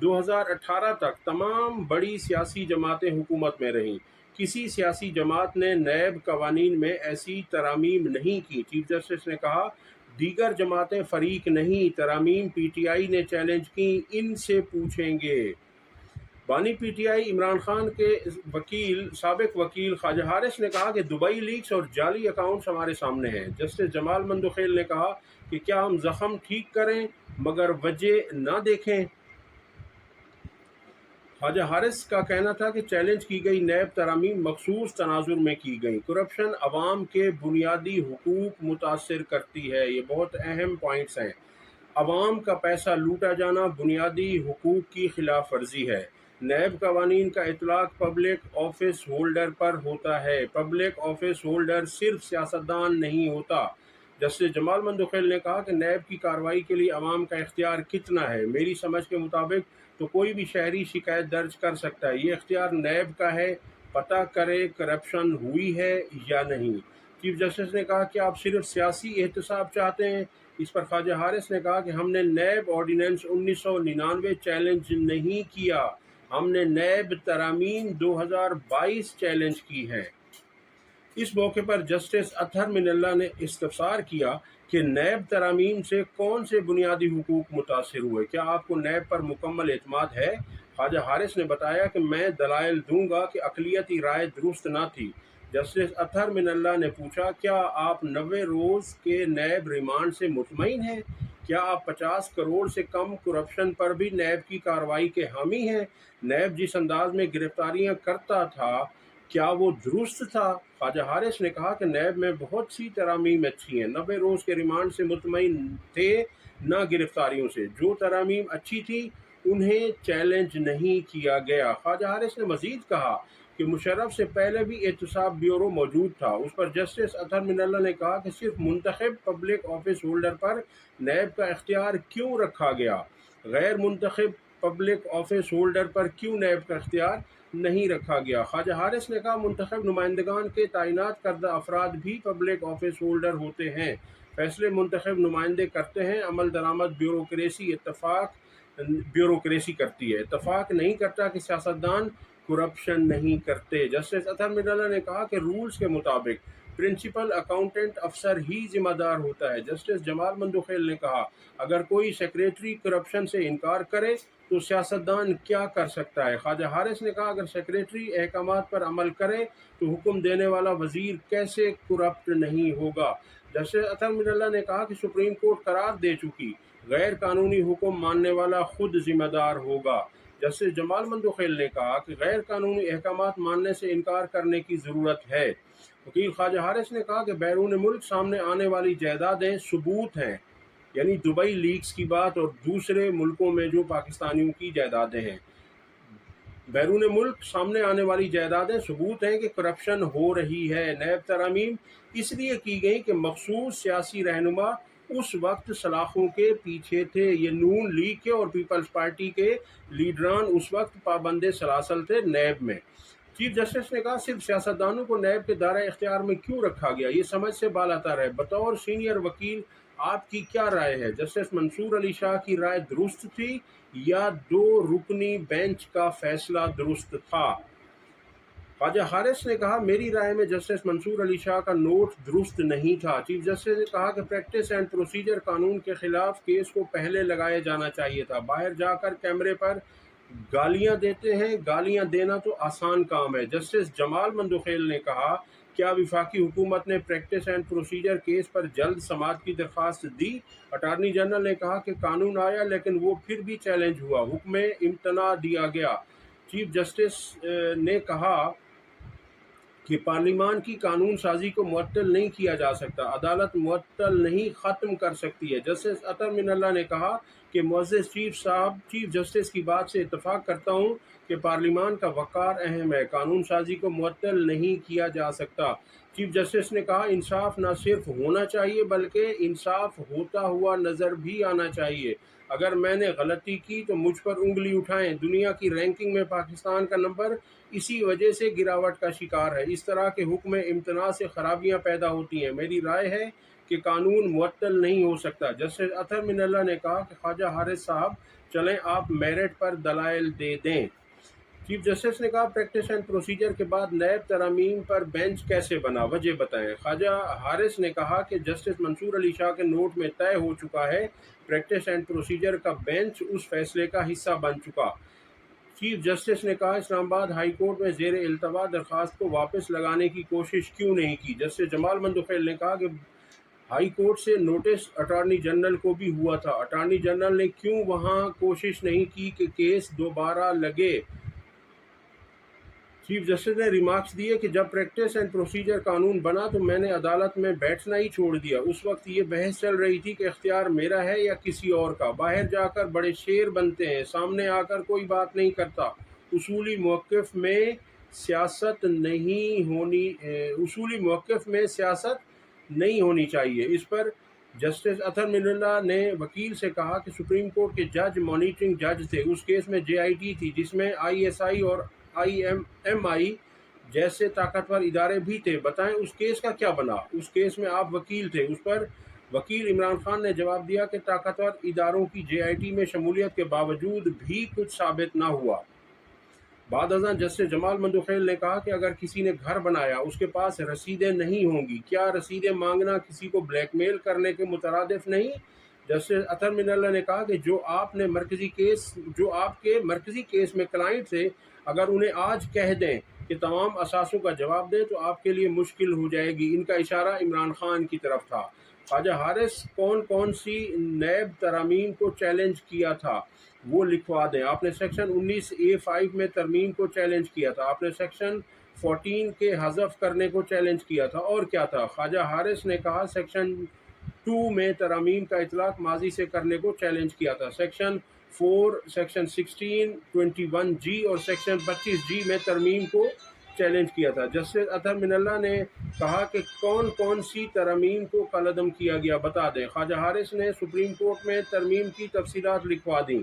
2018 تک تمام بڑی سیاسی جماعتیں حکومت میں رہیں، کسی سیاسی جماعت نے نیب قوانین میں ایسی ترامیم نہیں کی۔ چیف جسٹس نے کہا دیگر جماعتیں فریق نہیں، ترامیم پی ٹی آئی نے چیلنج کی، ان سے پوچھیں گے۔ بانی P T I Imran Khan کے سابق وکیل خواجہ حارث نے کہا کہ دبئی لیکس اور جعلی اکاؤنٹس ہمارے سامنے ہیں۔ جسٹس جمال مندوخیل نے کہا کہ کیا ہم زخم ٹھیک کریں مگر وجہ نہ دیکھیں؟ خواجہ حارث کا کہنا تھا کہ چیلنج کی گئی نیب ترامیم مخصوص تناظر میں کی گئیں۔ کرپشن عوام کے بنیادی حقوق متاثر کرتی ہے۔ یہ بہت اہم پوائنٹس ہیں۔ عوام کا پیسہ لوٹا جانا بنیادی حقوق کی خلاف ورزی ہے۔ نیب قوانین کا اطلاق پبلک آفس ہولڈر پر ہوتا ہے۔ پبلک آفس ہولڈر صرف سیاستدان نہیں ہوتا۔ جسٹس جمال مندوخیل نے کہا کہ نیب کی کارروائی کے لیے عوام کا اختیار کتنا ہے؟ میری سمجھ کے مطابق تو کوئی بھی شہری شکایت درج کر سکتا ہے۔ یہ اختیار نیب کا ہے، پتہ کرے کرپشن ہوئی ہے یا نہیں۔ چیف جسٹس نے کہا کہ آپ صرف سیاسی احتساب چاہتے ہیں۔ اس پر خواجہ حارث نے کہا کہ ہم نے نیب آرڈیننس 1999 چیلنج نہیں کیا، ہم نے نیب ترامیم 2022 چیلنج کی ہے۔ اس موقع پر جسٹس اطہر من اللہ نے استفسار کیا کہ نیب ترامیم سے کون سے بنیادی حقوق متاثر ہوئے؟ کیا آپ کو نیب پر مکمل اعتماد ہے؟ خواجہ حارث نے بتایا کہ میں دلائل دوں گا کہ اقلیتی رائے درست نہ تھی۔ جسٹس اطہر من اللہ نے پوچھا کیا آپ 90 روز کے نیب ریمانڈ سے مطمئن ہیں؟ کیا آپ 50 کروڑ سے کم کرپشن پر بھی نیب کی کارروائی کے حامی ہیں؟ نیب جس انداز میں گرفتاریاں کرتا تھا کیا وہ درست تھا؟ خواجہ حارث نے کہا کہ نیب میں بہت سی ترامیم اچھی ہیں، 90 روز کے ریمانڈ سے مطمئن تھے نہ گرفتاریوں سے۔ جو ترامیم اچھی تھی انہیں چیلنج نہیں کیا گیا۔ خواجہ حارث نے مزید کہا کہ مشرف سے پہلے بھی احتساب بیورو موجود تھا۔ اس پر جسٹس اطہر من اللہ نے کہا کہ صرف منتخب پبلک آفس ہولڈر پر نیب کا اختیار کیوں رکھا گیا؟ غیر منتخب پبلک آفس ہولڈر پر کیوں نیب کا اختیار نہیں رکھا گیا؟ خواجہ حارث نے کہا منتخب نمائندگان کے تعینات کردہ افراد بھی پبلک آفس ہولڈر ہوتے ہیں، فیصلے منتخب نمائندے کرتے ہیں، عمل درآمد بیوروکریسی کرتی ہے، اتفاق نہیں کرتا کہ سیاستدان کرپشن نہیں کرتے۔ جسٹس اطہر من اللہ نے کہا کہ رولز کے مطابق پرنسپل اکاؤنٹنٹ افسر ہی ذمہ دار ہوتا ہے۔ جسٹس جمال مندوخیل نے کہا اگر کوئی سیکریٹری کرپشن سے انکار کرے تو سیاستدان کیا کر سکتا ہے؟ خواجہ حارث نے کہا اگر سیکریٹری احکامات پر عمل کرے تو حکم دینے والا وزیر کیسے کرپٹ نہیں ہوگا؟ جسٹس اطہر من اللہ نے کہا کہ سپریم کورٹ قرار دے چکی غیر قانونی حکم ماننے والا خود ذمہ دار ہوگا۔ جسٹس جمال مندوخیل نے کہا کہ غیر قانونی احکامات ماننے سے انکار کرنے کی ضرورت ہے۔ وکیل خواجہ حارث نے کہا کہ بیرون ملک سامنے آنے والی جائیدادیں ثبوت ہیں، یعنی دبئی لیکس کی بات اور دوسرے ملکوں میں جو پاکستانیوں کی جائیدادیں ہیں، بیرون ملک سامنے آنے والی جائیدادیں ثبوت ہیں کہ کرپشن ہو رہی ہے۔ نیب ترامیم اس لیے کی گئی کہ مخصوص سیاسی رہنما اس وقت سلاخوں کے پیچھے تھے۔ یہ نون لیگ کے اور پیپلز پارٹی کے لیڈران اس وقت پابند سلاسل تھے نیب میں۔ چیف جسٹس نے کہا صرف سیاستدانوں کو نیب کے دائرہ اختیار میں کیوں رکھا گیا؟ یہ سمجھ سے بالاتر ہے۔ بطور سینئر وکیل آپ کی کیا رائے ہے؟ جسٹس منصور علی شاہ کی رائے درست تھی یا 2 رکنی بینچ کا فیصلہ درست تھا؟ خواجہ حارث نے کہا میری رائے میں جسٹس منصور علی شاہ کا نوٹ درست نہیں تھا۔ چیف جسٹس نے کہا کہ پریکٹس اینڈ پروسیجر قانون کے خلاف کیس کو پہلے لگایا جانا چاہیے تھا۔ باہر جا کر کیمرے پر گالیاں دیتے ہیں، گالیاں دینا تو آسان کام ہے۔ جسٹس جمال مندوخیل نے کہا کیا وفاقی حکومت نے پریکٹس اینڈ پروسیجر کیس پر جلد سماعت کی درخواست دی؟ اٹارنی جنرل نے کہا کہ قانون آیا لیکن وہ پھر بھی چیلنج ہوا، حکم امتناع دیا گیا۔ چیف جسٹس نے کہا کہ پارلیمان کی قانون سازی کو معطل نہیں کیا جا سکتا، عدالت معطل نہیں ختم کر سکتی ہے۔ جسٹس اطہر من اللہ نے کہا کہ معزز چیف جسٹس کی بات سے اتفاق کرتا ہوں کہ پارلیمان کا وقار اہم ہے، قانون سازی کو معطل نہیں کیا جا سکتا۔ چیف جسٹس نے کہا انصاف نہ صرف ہونا چاہیے بلکہ انصاف ہوتا ہوا نظر بھی آنا چاہیے۔ اگر میں نے غلطی کی تو مجھ پر انگلی اٹھائیں۔ دنیا کی رینکنگ میں پاکستان کا نمبر اسی وجہ سے گراوٹ کا شکار ہے۔ اس طرح کے حکم امتناع سے خرابیاں پیدا ہوتی ہیں۔ میری رائے ہے کہ قانون معطل نہیں ہو سکتا۔ جسٹس اطہر مناللہ نے کہا کہ خواجہ حارث صاحب چلیں آپ میرٹ پر دلائل دے دیں۔ چیف جسٹس نے کہا پریکٹس اینڈ پروسیجر کے بعد نیب ترامیم پر بینچ کیسے بنا، وجہ بتائیں۔ خواجہ حارث نے کہا کہ جسٹس منصور علی شاہ کے نوٹ میں طے ہو چکا ہے، پریکٹس اینڈ پروسیجر کا بینچ اس فیصلے کا حصہ بن چکا۔ چیف جسٹس نے کہا اسلام آباد ہائی کورٹ میں زیر التوا درخواست کو واپس لگانے کی کوشش کیوں نہیں کی۔ جسٹس جمال مندوخیل نے کہا کہ ہائی کورٹ سے نوٹس اٹارنی جنرل کو بھی ہوا تھا، اٹارنی جنرل نے کیوں وہاں کوشش نہیں کی کہ کیس دوبارہ لگے۔ چیف جسٹس نے ریمارکس دیے کہ جب پریکٹس اینڈ پروسیجر قانون بنا تو میں نے عدالت میں بیٹھنا ہی چھوڑ دیا۔ اس وقت یہ بحث چل رہی تھی کہ اختیار میرا ہے یا کسی اور کا۔ باہر جا کر بڑے شیر بنتے ہیں، سامنے آ کر کوئی بات نہیں کرتا۔ اصولی موقف میں سیاست نہیں ہونی چاہیے۔ اس پر جسٹس اطہر مناللہ نے وکیل سے کہا کہ سپریم کورٹ کے جج مانیٹرنگ جج تھے، اس کیس میں JIT تھی جس میں ISI اور IMI جیسے طاقتور ادارے بھی تھے، بتائیں اس کیس کا کیا بنا؟ اس کیس میں آپ وکیل تھے۔ اس پر وکیل عمران خان نے جواب دیا کہ طاقتور اداروں کی JIT میں شمولیت کے باوجود بھی کچھ ثابت نہ ہوا۔ بعد ازاں جسٹس جمال مندوخیل نے کہا کہ اگر کسی نے گھر بنایا اس کے پاس رسیدیں نہیں ہوں گی، کیا رسیدیں مانگنا کسی کو بلیک میل کرنے کے مترادف نہیں؟ جسٹس اطہر مناللہ نے کہا کہ جو آپ کے مرکزی کیس میں کلائنٹ تھے، اگر انہیں آج کہہ دیں کہ تمام اثاثوں کا جواب دیں تو آپ کے لیے مشکل ہو جائے گی۔ ان کا اشارہ عمران خان کی طرف تھا۔ خواجہ حارث کون سی نیب ترامیم کو چیلنج کیا تھا وہ لکھوا دیں۔ آپ نے سیکشن 19A5 میں ترمیم کو چیلنج کیا تھا، آپ نے سیکشن 14 کے حذف کرنے کو چیلنج کیا تھا، اور کیا تھا؟ خواجہ حارث نے کہا سیکشن 2 میں ترامیم کا اطلاق ماضی سے کرنے کو چیلنج کیا تھا، سیکشن 4، سیکشن 16، 21G اور سیکشن 25G میں ترمیم کو چیلنج کیا تھا۔ جسٹس اطہر مناللہ نے کہا کہ کون سی ترامیم کو کالعدم کیا گیا بتا دیں۔ خواجہ حارث نے سپریم کورٹ میں ترمیم کی تفصیلات لکھوا دیں۔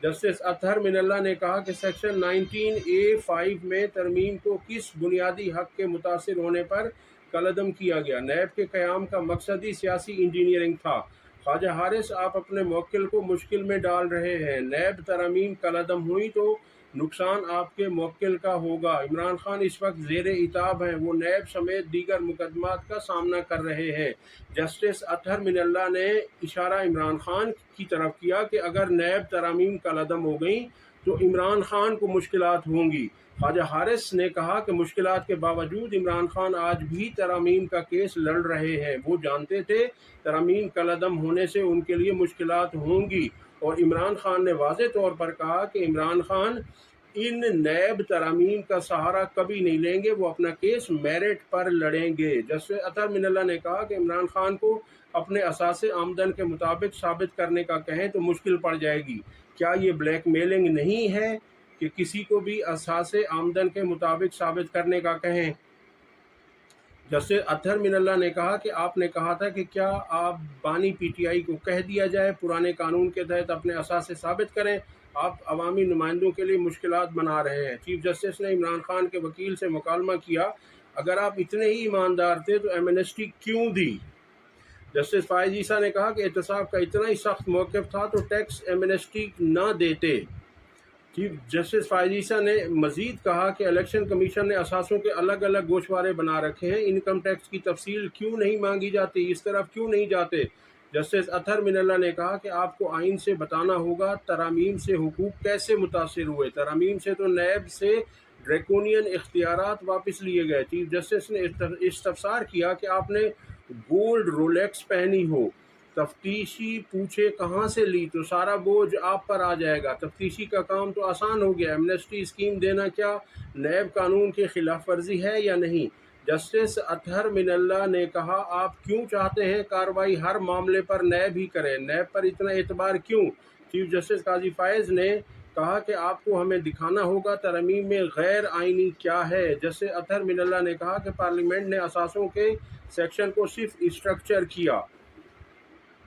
جسٹس اطہر مناللہ نے کہا کہ سیکشن 19A5 میں ترمیم کو کس بنیادی حق کے متاثر ہونے پر کالعدم کیا گیا؟ نیب کے قیام کا مقصد ہی سیاسی انجینئرنگ تھا۔ خواجہ حارث آپ اپنے موکل کو مشکل میں ڈال رہے ہیں، نیب ترامیم کالعدم ہوئی تو نقصان آپ کے موکل کا ہوگا۔ عمران خان اس وقت زیر عتاب ہیں، وہ نیب سمیت دیگر مقدمات کا سامنا کر رہے ہیں۔ جسٹس اطہر مناللہ نے اشارہ عمران خان کی طرف کیا کہ اگر نیب ترامیم کالعدم ہو گئیں تو عمران خان کو مشکلات ہوں گی۔ خواجہ حارث نے کہا کہ مشکلات کے باوجود عمران خان آج بھی ترامیم کا کیس لڑ رہے ہیں، وہ جانتے تھے ترامیم کالعدم ہونے سے ان کے لیے مشکلات ہوں گی، اور عمران خان نے واضح طور پر کہا کہ عمران خان ان نیب ترامیم کا سہارا کبھی نہیں لیں گے، وہ اپنا کیس میرٹ پر لڑیں گے۔ جسٹس اطہر مناللہ نے کہا کہ عمران خان کو اپنے اثاث آمدن کے مطابق ثابت کرنے کا کہیں تو مشکل پڑ جائے گی۔ کیا یہ بلیک میلنگ نہیں ہے کہ کسی کو بھی اثاث آمدن کے مطابق ثابت کرنے کا کہیں؟ جسٹس اطہر مناللہ نے کہا کہ آپ نے کہا تھا کہ کیا آپ بانی PTI کو کہہ دیا جائے پرانے قانون کے تحت اپنے اثاثے ثابت کریں، آپ عوامی نمائندوں کے لیے مشکلات بنا رہے ہیں۔ چیف جسٹس نے عمران خان کے وکیل سے مکالمہ کیا، اگر آپ اتنے ہی ایماندار تھے تو ایمنسٹی کیوں دی؟ جسٹس فائز عیسیٰ نے کہا کہ احتساب کا اتنا ہی سخت موقف تھا تو ٹیکس ایمنسٹی نہ دیتے۔ چیف جسٹس فائز عیسیٰ نے مزید کہا کہ الیکشن کمیشن نے اثاثوں کے الگ الگ گوشوارے بنا رکھے ہیں، انکم ٹیکس کی تفصیل کیوں نہیں مانگی جاتی، اس طرف کیوں نہیں جاتے؟ جسٹس اطہر مناللہ نے کہا کہ آپ کو آئین سے بتانا ہوگا ترامیم سے حقوق کیسے متاثر ہوئے، ترامیم سے تو نیب سے ڈریکونین اختیارات واپس لیے گئے۔ چیف جسٹس نے استفسار کیا کہ آپ نے گولڈ رولیکس پہنی ہو، تفتیشی پوچھے کہاں سے لی تو سارا بوجھ آپ پر آ جائے گا، تفتیشی کا کام تو آسان ہو گیا، ایمنسٹی اسکیم دینا کیا نیب قانون کی خلاف ورزی ہے یا نہیں؟ جسٹس اطہر مناللہ نے کہا آپ کیوں چاہتے ہیں کارروائی ہر معاملے پر نیب ہی کرے، نیب پر اتنا اعتبار کیوں؟ چیف جسٹس قاضی فائز نے کہا کہ آپ کو ہمیں دکھانا ہوگا ترمیم میں غیر آئینی کیا ہے۔ جسٹس اطہر مناللہ نے کہا کہ پارلیمنٹ نے اثاثوں کے سیکشن کو صرف اسٹرکچر کیا۔